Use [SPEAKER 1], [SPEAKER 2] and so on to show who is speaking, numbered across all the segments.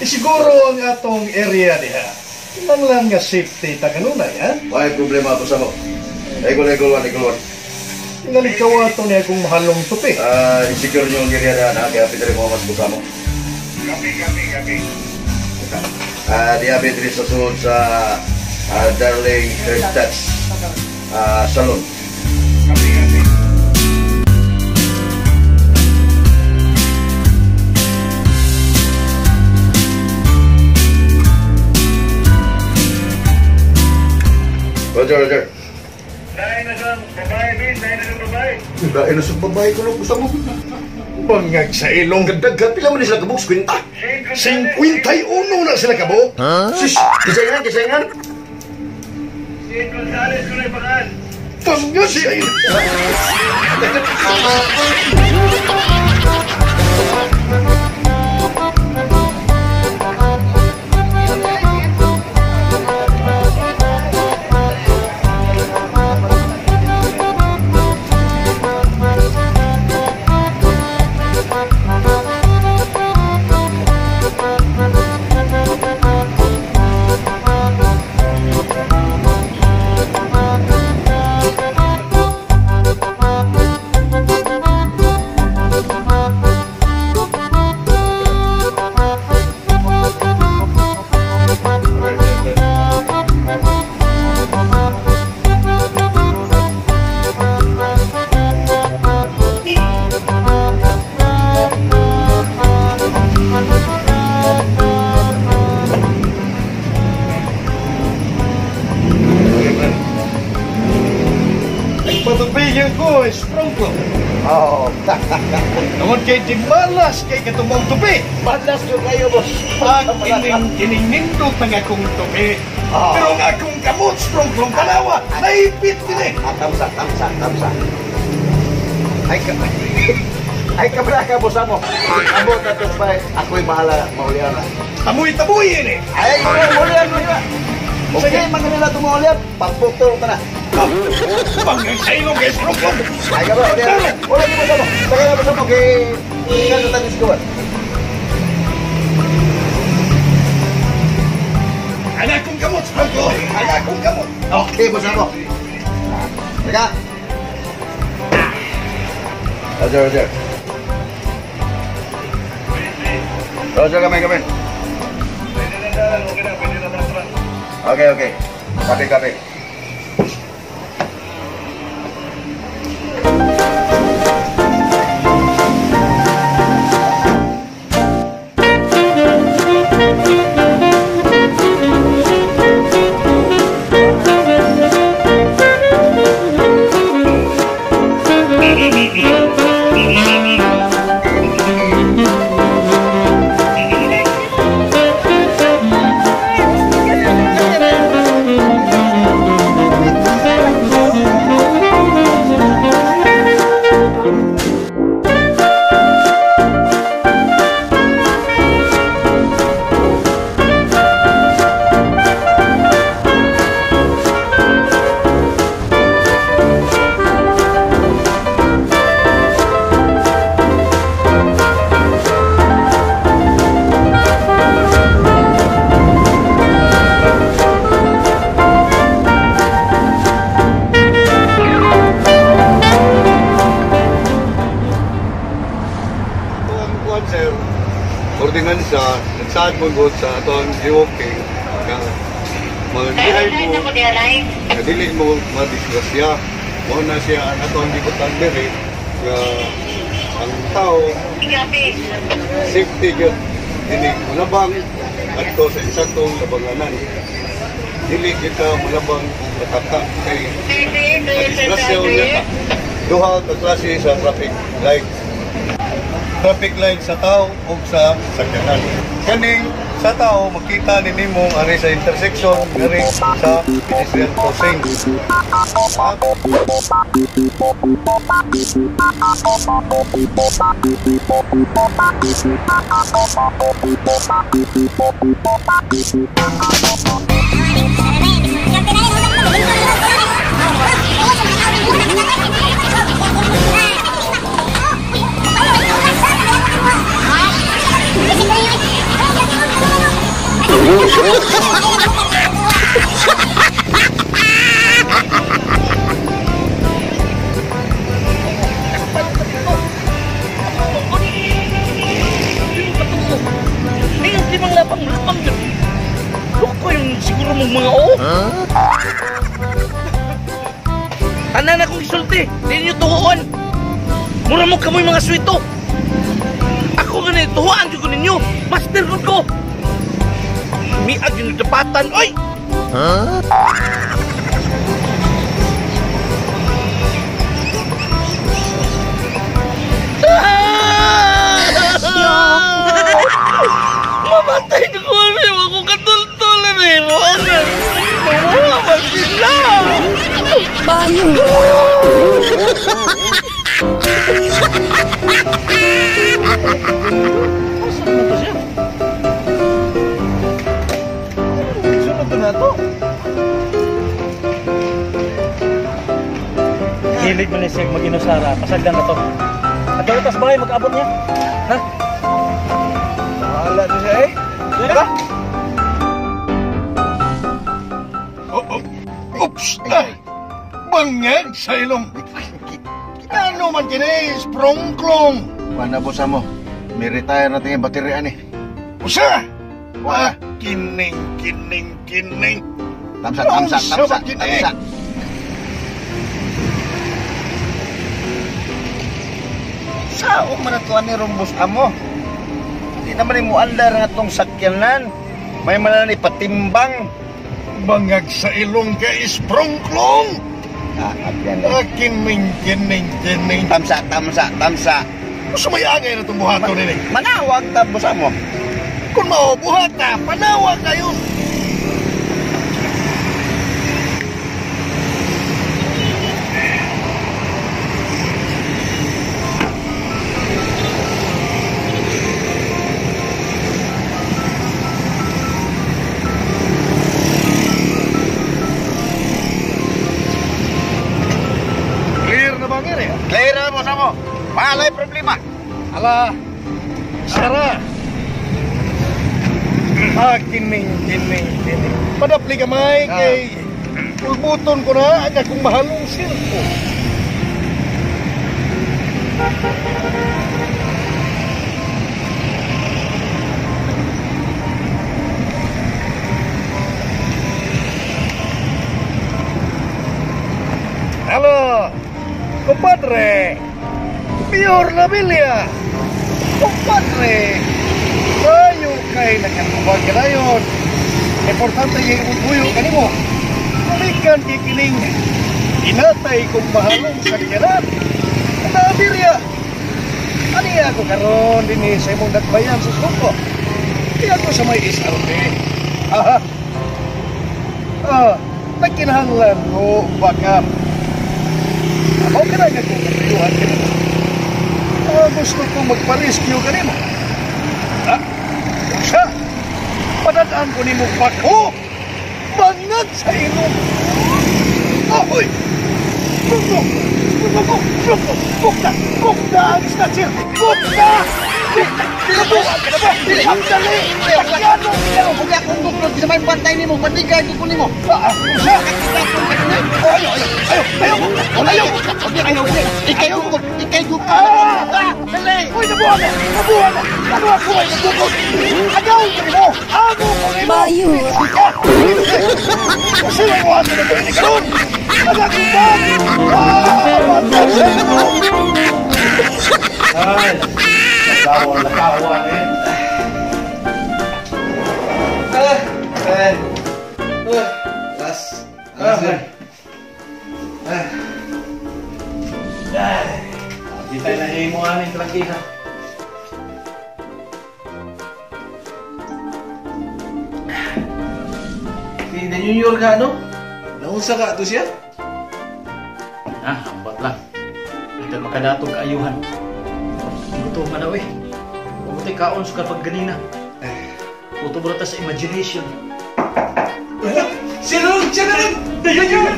[SPEAKER 1] Siguro ang atong area diha. Nang lang nga safety ta kanunay, ha?
[SPEAKER 2] May problema ako sa mo. Egol-egol.
[SPEAKER 1] Nalikaw ato niya kung mahalong tupi.
[SPEAKER 2] Insecure nyo ang area na kaya pinari mo mas buka mo. Gabi. Diabetes rin sa sunod sa Darling Haircuts Salon. Gabi. Roger.
[SPEAKER 3] Dahil na sa babae, Ben.
[SPEAKER 2] Dahil na sa babae ko lang gusto mo.
[SPEAKER 1] Bangag sa ilong.
[SPEAKER 2] Gagdagat, pila mo na sila kabuk? 50?
[SPEAKER 1] 51 na sila kabuk.
[SPEAKER 2] Sis, kisayangan.
[SPEAKER 3] Si Gonzales ko na ipakan.
[SPEAKER 1] Bangag sa ilong. Patubigyan ko, strong ko.
[SPEAKER 2] Oo.
[SPEAKER 1] Naman kay di malas kay katumong tupi.
[SPEAKER 2] Malas ko kayo, boss.
[SPEAKER 1] Kinindot ng akong tupi. Pero ang akong kamot, strong ko, kalawa, naipit din eh.
[SPEAKER 2] Kamsa. Ay, kabra ka, boss mo. Amo na ito ba, ako'y bahala, maulian na.
[SPEAKER 1] Tamoy yun eh.
[SPEAKER 2] Ay, maulian mo yun. Sige, mga nila ito maulian, pagpukto ka na.
[SPEAKER 1] Bangay sa ilong kay strong ko.
[SPEAKER 2] Ay, kabra, wala mo sa mo. Tagay na sa mo, kay ikaw na tanis ko.
[SPEAKER 1] Anak kong kamot, strong ko. Anak kong kamot.
[SPEAKER 2] Okay, boss mo. Teka. Roger. Roger, kami.
[SPEAKER 3] Pwede na dalan, okay na, pwede na transfer.
[SPEAKER 2] Okay. Copy.
[SPEAKER 4] saan mo good sa atong giwoking nga mag-drive mo nga dili mo madisgrasya mo na siya ang atong gibutan diri nga ang tao safety gyud dili mulabang adto sa insaktong labanganan dili kita mulabang mataka kay disgrasya unya duha ka klase sa traffic light sa tao o sa sakyanan. Kaning sa tao, makita ni nimo ari sa intersection, ari sa pedestrian crossing.
[SPEAKER 5] Siguro mong mga tanan akong isulti, di ninyo tuhoon. Mura mo kamoy mga swito. Ako ganito, tuhoan ko ninyo. Master ko. Miag yung dapatan, oy! Mamatay na ko rin, ako katultulan eh. Mawawa sila! Paano? Saan mo ba siya? Sunod na to? Hilig mo na siya mag-inusara. Pasagdan na to. At dalitas bahay, mag-abot niya. Ha? Wala na siya eh. Dito ka?
[SPEAKER 1] Oops! Bangag sa ilong. Ano man kinis, prongklong.
[SPEAKER 2] Paano po sa mo? May retire natin yung baterya ni.
[SPEAKER 1] Usa!
[SPEAKER 2] Wala.
[SPEAKER 1] Kining.
[SPEAKER 2] Tamsa. Sao man ito ni Rumbos amo? Hindi naman mo andar nga itong sakyanan. May manani patimbang.
[SPEAKER 1] Bangag sa ilong ka is prongklong. Kining.
[SPEAKER 2] Tamsa.
[SPEAKER 1] Gusto may agay na itong buhato nini.
[SPEAKER 2] Manawag tapos amo.
[SPEAKER 1] Kung maubuhat na, panawag kayo.
[SPEAKER 2] Clear na mo sa mo. Malay problema.
[SPEAKER 1] Ala, Sara. Kining. Padapli ka may kay ulbuton ko na aga kung mahalong silpo. Halo, compadre. Pior la Biblia. Compadre. Tayo kay nagkakabag ka na yun. Importante yung utuyo kanimo. Kulikan kikining. Inatay kong mahalong sakyanan. Kata Biblia. Ani ako karon din sa imong datbayan sa suko. Di ako sa may isarte. Nagkinahanglan ko baka ako ka na nga kung katayuhan ka nimo. Gusto kong magpa-rescue ka nimo. Siya, padadaan ko nimo bako. Bangag sa ilong. Ahoy! Bukta! Bukta ang statue! Bukta! Binubuhan ka na ba? Dili! Dali! Ano?
[SPEAKER 2] Huwag akong buklod sa may pantay ni mo. Patigay ko ni mo.
[SPEAKER 1] Ayaw!
[SPEAKER 2] Ikay ko.
[SPEAKER 1] Dali! Uy, nabuhan na! Nabuhan na! Ano ako ay nagtukod? Agaw ko ni mo! Ako ko ni mo! Sila mo ang nagtukod ni Karon! Nagagutan! Ay! Nakawa eh!
[SPEAKER 6] Kita na himo aning trakiha.
[SPEAKER 5] Hindi New York ka, no? Naunsa ka to siya?
[SPEAKER 6] Hambat lang. Ito makadatog kaayuhan. Ito manaw eh. Pagbuti kaon sa kapag ganina. Puto mo sa imagination.
[SPEAKER 5] Wala! Siya na rin! Dayon yun!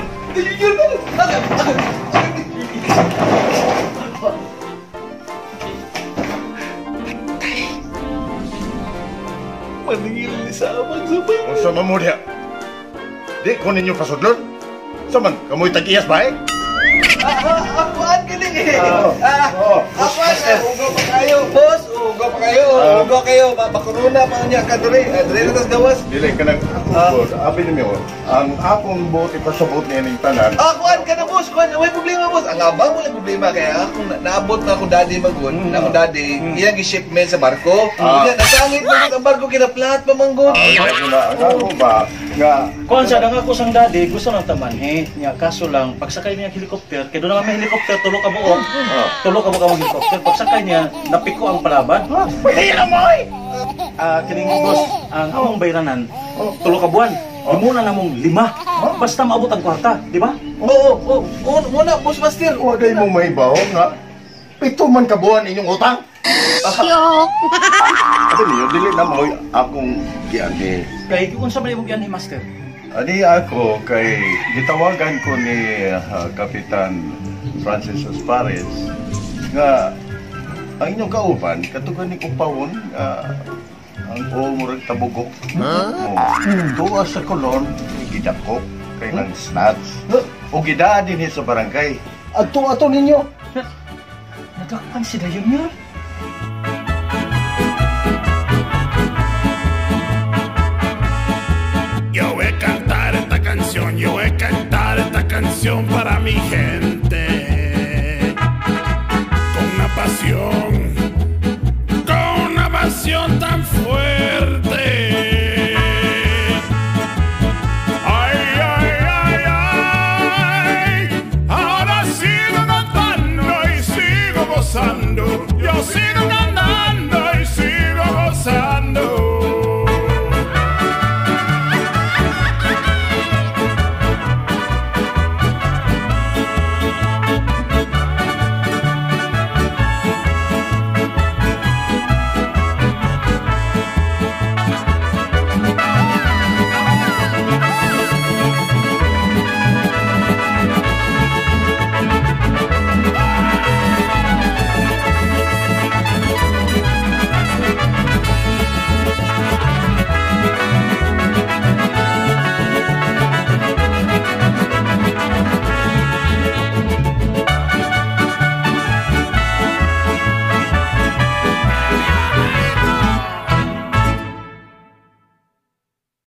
[SPEAKER 1] Maningil ni Samang sa bahay. Kung sama mo diya, di ko ninyo pasudlon. Saman, kamoy tag-iyas ba eh?
[SPEAKER 5] Apuan ka din eh! Apuan! Ugo pa kayo, boss! Ugo pa kayo! Ugo kayo! Bakuruna pa niya ka dure! Dure na tas gawas!
[SPEAKER 1] Dili ka nag-upod. Abi niyo, ang akong buot ipasabot niya ng tanan.
[SPEAKER 5] Kuhan ka na, boss! Kuhan! May problema, boss! Ang abang mo lang problema kaya kung naabot na ako daddy magun, na ako daddy, iyang i-shipment sa barko. Nasangit magun ang barko, kinaplat pa manggun.
[SPEAKER 1] Ang ako ba, nga,
[SPEAKER 6] Kung sa nga ko sang dadi, gusto nang tamanhi. Nga kaso lang, pagsakay niya helicopter, kaya doon naman may helicopter, tulo ka buo. Tulo ka buo helicopter. Pagsakay niya, napiko ang palaban.
[SPEAKER 1] hindi na mo eh!
[SPEAKER 6] Kining boss, ang among bayranan, tulo ka buwan. Muna namong 5. Basta maabot ang kwarta, di ba?
[SPEAKER 5] Oo, muna, boss master.
[SPEAKER 1] Wagay mo may baho nga. 7 man kabuhan inyong utang. Ate niyo, dili na mo akong giagi.
[SPEAKER 6] Kaya kung sa may bugyan ni Master.
[SPEAKER 1] Adi ako kay gitawagan ko ni Kapitan Francis Ospares nga ang inyong kauban katugan ni Kupawon ang murag tabugok. Tuwa sa kolon gidakop kay nang snatch. O gidaan din sa barangay. Ato ninyo.
[SPEAKER 6] Nagakpan si Dayon yun.
[SPEAKER 7] Yo voy a cantar esta canción para mi gente.